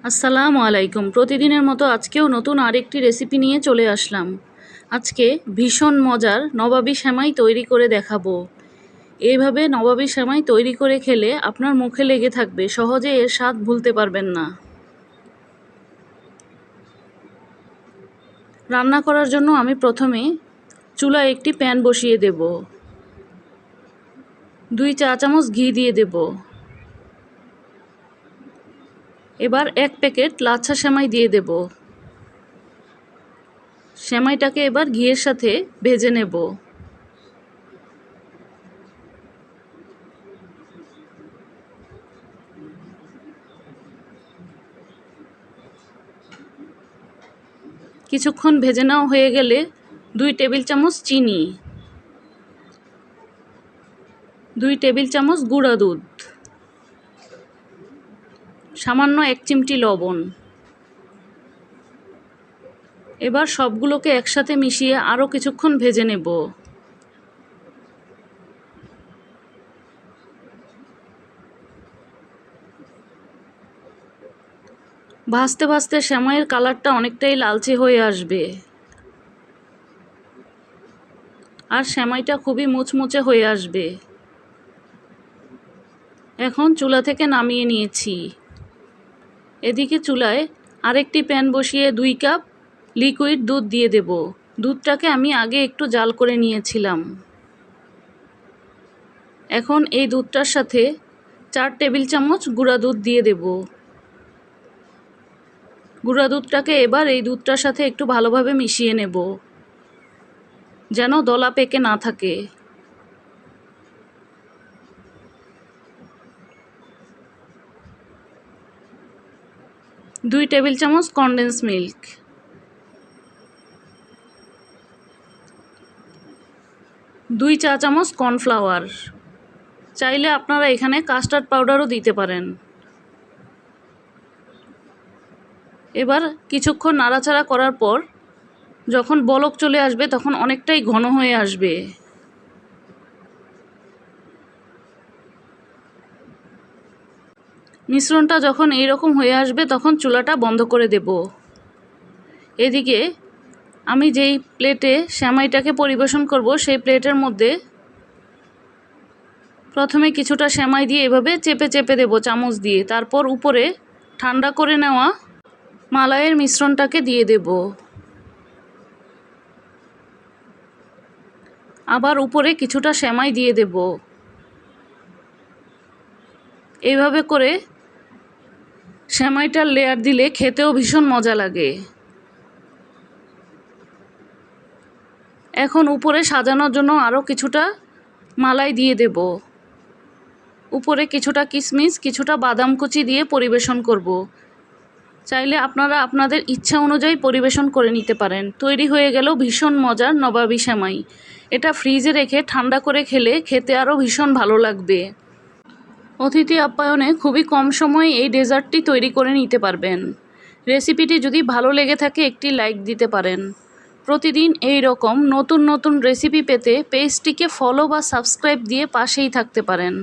আসসালামু আলাইকুম। প্রতিদিনের মতো আজকেও নতুন আরেকটি রেসিপি নিয়ে চলে আসলাম। আজকে ভীষণ মজার নবাবী সেমাই তৈরি করে দেখাবো। এইভাবে নবাবী সেমাই তৈরি করে খেলে আপনার মুখে লেগে থাকবে, সহজে এর স্বাদ ভুলতে পারবেন না। রান্না করার জন্য আমি প্রথমে চুলায় একটি প্যান বসিয়ে দেব। 2 চা চামচ ঘি দিয়ে দেব। এবার 1 প্যাকেট লাচ্ছা সেমাই দিয়ে দেব। সেমাইটাকে এবার ঘিয়ের সাথে ভেজে নেব। কিছুক্ষণ ভেজে নেওয়া হয়ে গেলে 2 টেবিল চামচ চিনি, 2 টেবিল চামচ গুঁড়া দুধ, সামান্য 1 চিমটি লবণ। এবার সবগুলোকে একসাথে মিশিয়ে আরও কিছুক্ষণ ভেজে নেব। ভাজতে ভাজতে সেমাইয়ের কালারটা অনেকটাই লালচে হয়ে আসবে, আর সেমাইটা খুবই মুচমুচে হয়ে আসবে। এখন চুলা থেকে নামিয়ে নিয়েছি। এদিকে চুলায় আরেকটি প্যান বসিয়ে 2 কাপ লিকুইড দুধ দিয়ে দেব। দুধটাকে আমি আগে একটু জাল করে নিয়েছিলাম। এখন এই দুধটার সাথে 4 টেবিল চামচ গুঁড়া দুধ দিয়ে দেব। গুঁড়া দুধটাকে এবার এই দুধটার সাথে একটু ভালোভাবে মিশিয়ে নেব, যেন দলা পেকে না থাকে। দুই টেবিল চামচ কনডেন্স মিল্ক, 2 চা চামচ কর্নফ্লাওয়ার। চাইলে আপনারা এখানে কাস্টার্ড পাউডারও দিতে পারেন। এবার কিছুক্ষণ নাড়াচাড়া করার পর যখন বলক চলে আসবে তখন অনেকটাই ঘন হয়ে আসবে। মিশ্রণটা যখন এইরকম হয়ে আসবে তখন চুলাটা বন্ধ করে দেব। এদিকে আমি যেই প্লেটে সেমাইটাকে পরিবেশন করব সেই প্লেটের মধ্যে প্রথমে কিছুটা সেমাই দিয়ে এভাবে চেপে চেপে দেব চামচ দিয়ে। তারপর উপরে ঠান্ডা করে নেওয়া মালাইয়ের মিশ্রণটাকে দিয়ে দেব। আবার উপরে কিছুটা সেমাই দিয়ে দেব। এইভাবে করে সেমাইটার লেয়ার দিলে খেতেও ভীষণ মজা লাগে। এখন উপরে সাজানোর জন্য আরও কিছুটা মালাই দিয়ে দেব। উপরে কিছুটা কিশমিশ, কিছুটা বাদাম কুচি দিয়ে পরিবেশন করব। চাইলে আপনারা আপনাদের ইচ্ছা অনুযায়ী পরিবেশন করে নিতে পারেন। তৈরি হয়ে গেল ভীষণ মজার নবাবী সেমাই। এটা ফ্রিজে রেখে ঠান্ডা করে খেলে খেতে আরও ভীষণ ভালো লাগবে। অতিথি আপ্যায়নে খুবই কম সময়ে এই ডেজার্টটি তৈরি করে নিতে পারবেন। রেসিপিটি যদি ভালো লেগে থাকে একটি লাইক দিতে পারেন। প্রতিদিন এই রকম নতুন নতুন রেসিপি পেতে পেজটিকে ফলো বা সাবস্ক্রাইব দিয়ে পাশেই থাকতে পারেন।